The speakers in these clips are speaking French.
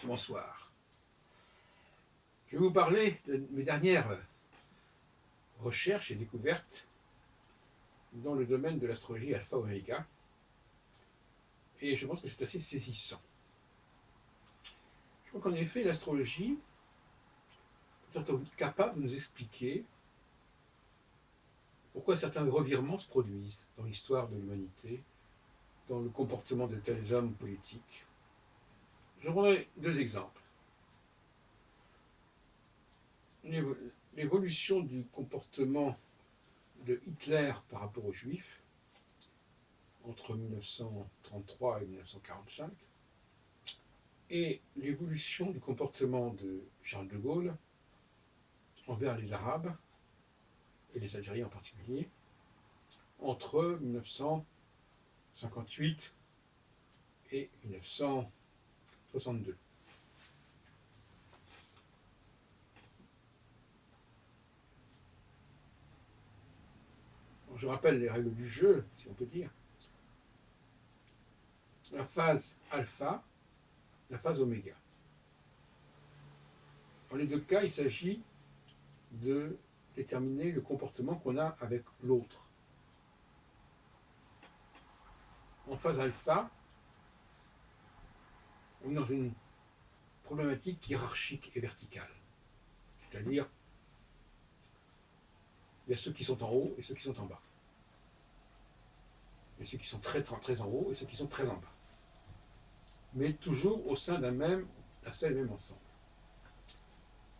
Bonsoir. Je vais vous parler de mes dernières recherches et découvertes dans le domaine de l'astrologie alpha-oméga. Et je pense que c'est assez saisissant. Je crois qu'en effet, l'astrologie est capable de nous expliquer pourquoi certains revirements se produisent dans l'histoire de l'humanité, dans le comportement de tels hommes politiques. Je prendrai deux exemples. L'évolution du comportement de Hitler par rapport aux Juifs entre 1933 et 1945, et l'évolution du comportement de Charles de Gaulle envers les Arabes, et les Algériens en particulier, entre 1958 et 1962. Je rappelle les règles du jeu, si on peut dire. La phase alpha, la phase oméga. Dans les deux cas, il s'agit de déterminer le comportement qu'on a avec l'autre. En phase alpha, on est dans une problématique hiérarchique et verticale. C'est-à-dire, il y a ceux qui sont en haut et ceux qui sont en bas. Il y a ceux qui sont très en haut et ceux qui sont très en bas. Mais toujours au sein d'un seul et même ensemble.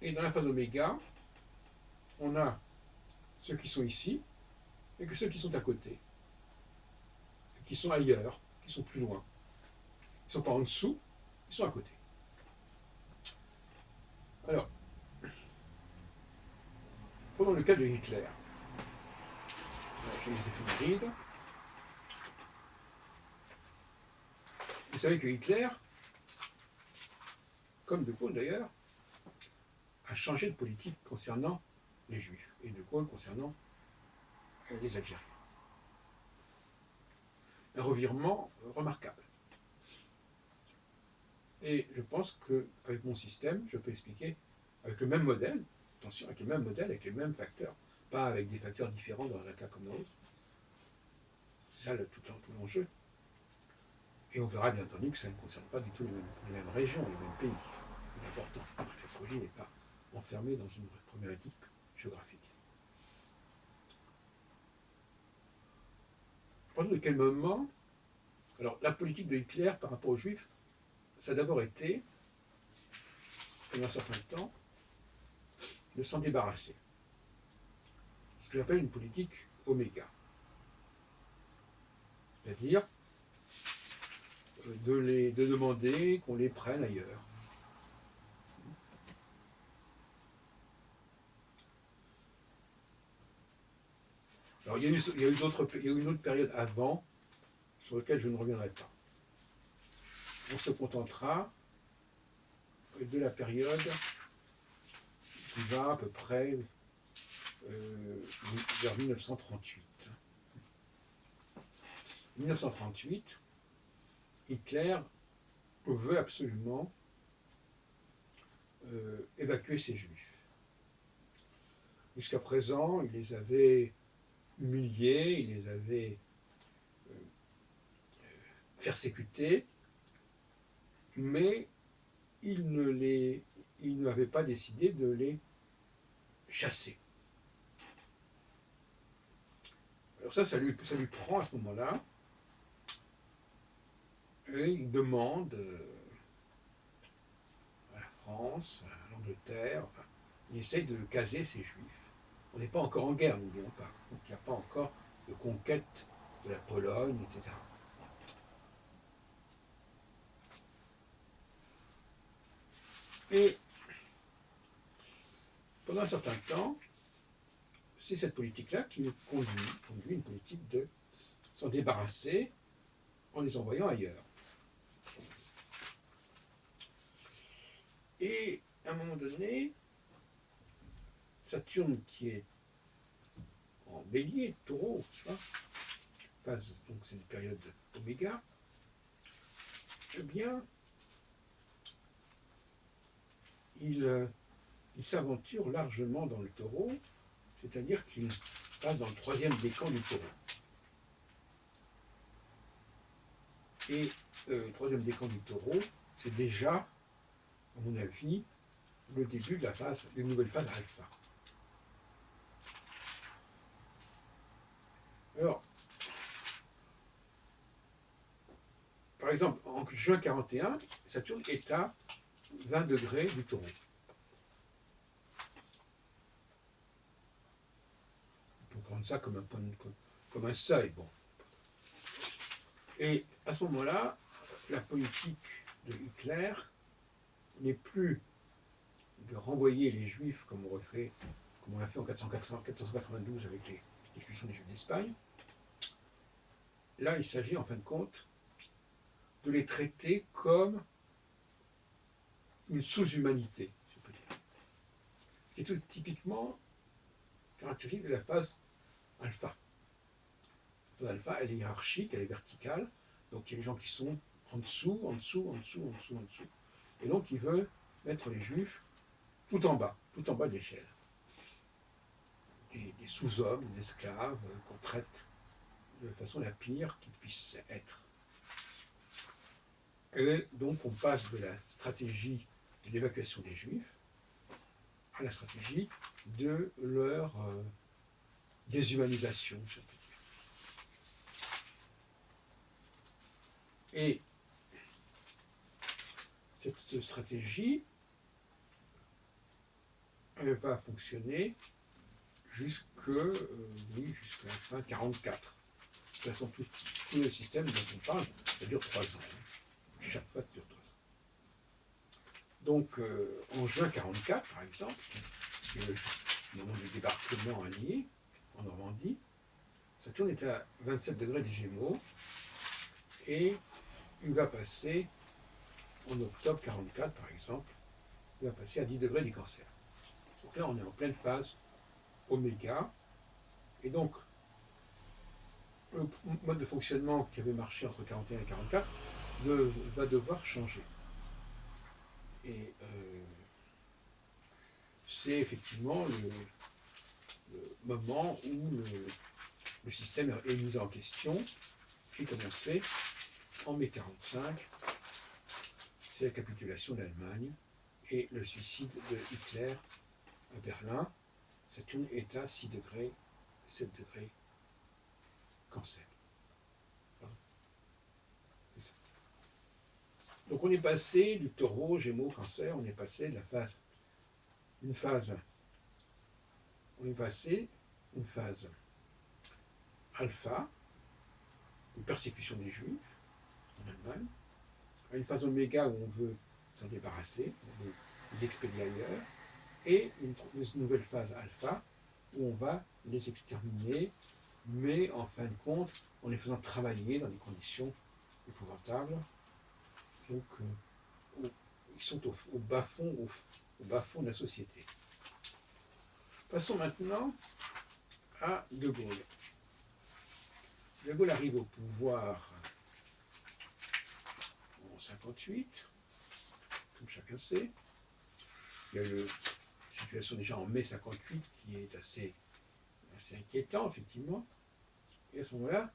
Et dans la phase oméga, on a ceux qui sont ici et que ceux qui sont à côté, qui sont ailleurs, qui sont plus loin. Ils ne sont pas en dessous, ils sont à côté. Alors, prenons le cas de Hitler. J'ai mes éphémérides. Vous savez que Hitler, comme De Gaulle d'ailleurs, a changé de politique concernant les Juifs, et De Gaulle concernant les Algériens. Un revirement remarquable. Et je pense qu'avec mon système, je peux expliquer avec le même modèle, attention, avec le même modèle, avec les mêmes facteurs, pas avec des facteurs différents dans un cas comme dans l'autre. C'est ça tout l'enjeu. Et on verra bien entendu que ça ne concerne pas du tout les mêmes régions, les mêmes pays. C'est important. L'astrologie n'est pas enfermée dans une problématique géographique. Pendant de quel moment? Alors, la politique de Hitler par rapport aux Juifs, ça a d'abord été, pendant un certain temps, de s'en débarrasser. Ce que j'appelle une politique oméga. C'est-à-dire de demander qu'on les prenne ailleurs. Alors, il y a eu une autre période avant, sur laquelle je ne reviendrai pas. On se contentera de la période qui va à peu près vers 1938. 1938, Hitler veut absolument évacuer ses Juifs. Jusqu'à présent, il les avait humiliés, il les avait persécutés, mais il n'avait pas décidé de les chasser. Alors ça lui prend à ce moment-là, et il demande à la France, à l'Angleterre, enfin, il essaie de caser ces Juifs. On n'est pas encore en guerre, n'oublions pas. Donc il n'y a pas encore de conquête de la Pologne, etc. Et pendant un certain temps, c'est cette politique-là qui nous conduit une politique de s'en débarrasser en les envoyant ailleurs. Et à un moment donné, Saturne qui est en bélier, taureau, phase, donc c'est une période oméga, eh bien, il s'aventure largement dans le taureau, c'est-à-dire qu'il passe dans le troisième décan du taureau. Et le troisième décan du taureau, c'est déjà, à mon avis, le début de la phase, une nouvelle phase alpha. Alors, par exemple, en juin 41, Saturne est à 20 degrés du taureau. On peut prendre ça comme un seuil. Bon. Et à ce moment-là, la politique de Hitler n'est plus de renvoyer les Juifs comme on l'a fait en 492 avec l'expulsion des Juifs d'Espagne. Là, il s'agit en fin de compte de les traiter comme une sous-humanité, si on peut dire. Ce qui est tout typiquement caractéristique de la phase alpha. La phase alpha, elle est hiérarchique, elle est verticale, donc il y a des gens qui sont en dessous. Et donc il veut mettre les Juifs tout en bas de l'échelle. Des sous-hommes, des esclaves qu'on traite de façon la pire qu'ils puissent être. Et donc on passe de la stratégie de l'évacuation des Juifs à la stratégie de leur déshumanisation, si on peut dire. Et cette stratégie, elle va fonctionner jusqu'à la fin 44. De toute façon, tout le système dont on parle, ça dure 3 ans. Chaque fois, ça dure 3 ans. Donc, en juin 44, par exemple, le moment du débarquement allié en Normandie, Saturne est à 27 degrés des Gémeaux et il va passer, en octobre 44, par exemple, il va passer à 10 degrés du Cancer. Donc là, on est en pleine phase oméga. Et donc, le mode de fonctionnement qui avait marché entre 41 et 44 va devoir changer. Et c'est effectivement le moment où le système est mis en question, qui est commencé en mai 45. C'est la capitulation d'Allemagne et le suicide de Hitler à Berlin. Saturne est à 6 degrés, 7 degrés, Cancer. Donc on est passé du taureau, Gémeaux, Cancer, on est passé de la phase, une phase alpha, de persécution des Juifs en Allemagne, à une phase oméga où on veut s'en débarrasser, on veut les expédier ailleurs, et une nouvelle phase alpha où on va les exterminer, mais en fin de compte, en les faisant travailler dans des conditions épouvantables. Donc, ils sont au bas-fond de la société. Passons maintenant à De Gaulle. De Gaulle arrive au pouvoir en 1958, comme chacun sait. Il y a une situation déjà en mai 1958 qui est assez inquiétant, effectivement. Et à ce moment-là,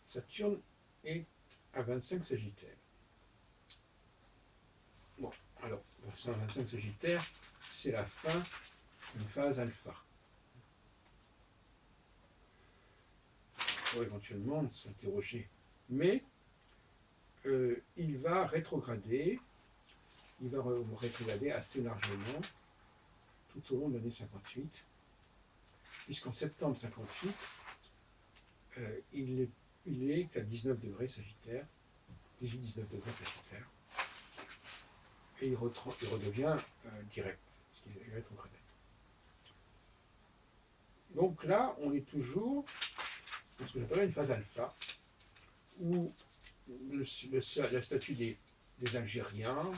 Saturne est à 25 Sagittaire. Bon, alors, 25 Sagittaire, c'est la fin d'une phase alpha. Pour éventuellement s'interroger. Mais il va rétrograder assez largement tout au long de l'année 58, puisqu'en septembre 58, il est à 19 degrés Sagittaire, 18-19 degrés Sagittaire, et il redevient direct, parce qu'il est rétrogradé. Donc là, on est toujours dans ce que j'appelle une phase alpha, où la statut des Algériens,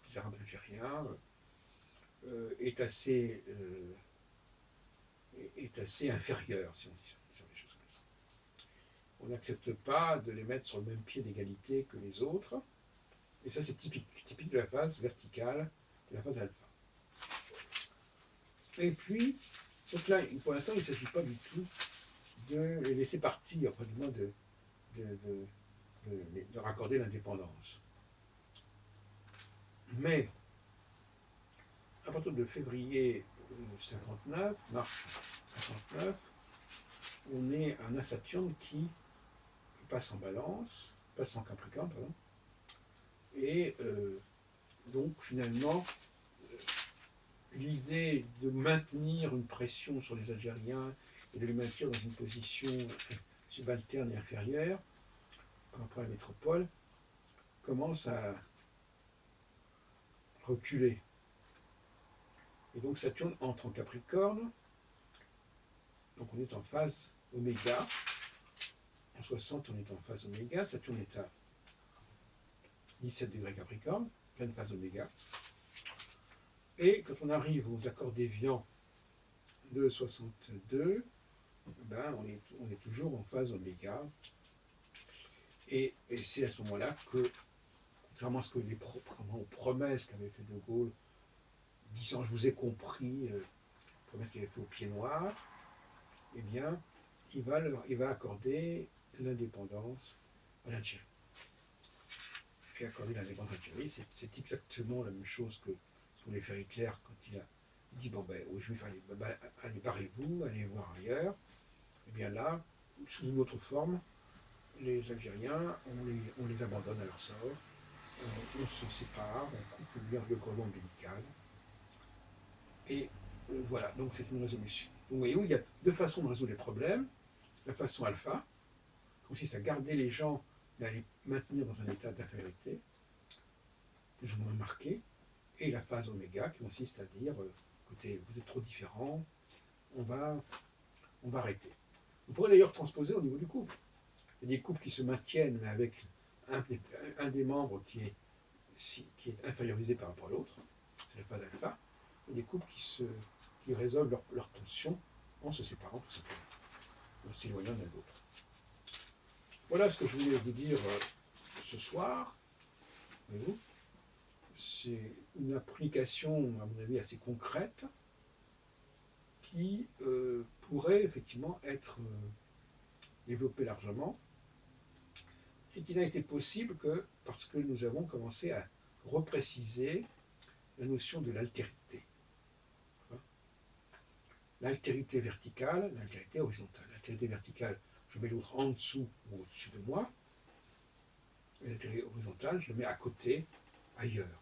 des Arabes algériens, est assez inférieure, si on dit sur les choses comme ça. On n'accepte pas de les mettre sur le même pied d'égalité que les autres, Et ça, c'est typique de la phase verticale, de la phase alpha. Et puis, donc là, pour l'instant, il ne s'agit pas du tout de les laisser partir, pratiquement de, de, de raccorder l'indépendance. Mais, à partir de février 59, mars 59, on est un Saturne qui passe en balance, passe en Capricorne, pardon, et donc finalement, l'idée de maintenir une pression sur les Algériens et de les maintenir dans une position subalterne et inférieure par rapport à la métropole commence à reculer. Et donc Saturne entre en Capricorne, donc on est en phase oméga. En 60, on est en phase oméga. Saturne est à 17 degrés Capricorne, pleine phase oméga. Et quand on arrive aux accords déviants de 62, ben on est toujours en phase oméga. Et c'est à ce moment-là que, contrairement à ce que aux promesses qu'avait fait De Gaulle, disant je vous ai compris, promesse qu'il avait fait au pied noir, eh bien, il va accorder l'indépendance à l'Algérie. Et accorder l'indépendance à l'Algérie, c'est exactement la même chose que ce que voulait faire Hitler quand il a dit bon ben aux Juifs allez barrez-vous, allez voir ailleurs. Et bien là, sous une autre forme, les Algériens, on les abandonne à leur sort, on se sépare, on coupe le cordon ombilical. Et voilà, donc c'est une résolution. Donc vous voyez où il y a deux façons de résoudre les problèmes. La façon alpha consiste à garder les gens et à les maintenir dans un état d'infériorité, plus ou moins marqué, et la phase oméga qui consiste à dire écoutez, vous êtes trop différents, on va arrêter. Vous pourrez d'ailleurs transposer au niveau du couple. Il y a des couples qui se maintiennent, mais avec un des membres qui est infériorisé par rapport à l'autre, c'est la phase alpha, et des couples qui résolvent leur tension en se séparant tout simplement, en s'éloignant l'un de l'autre. Voilà ce que je voulais vous dire ce soir. Voyez-vous, c'est une application, à mon avis, assez concrète qui pourrait effectivement être développée largement et qui n'a été possible que parce que nous avons commencé à repréciser la notion de l'altérité. L'altérité verticale, l'altérité horizontale. L'altérité verticale, je mets l'autre en dessous ou au-dessus de moi. Et l'altérité horizontale, je le mets à côté, ailleurs.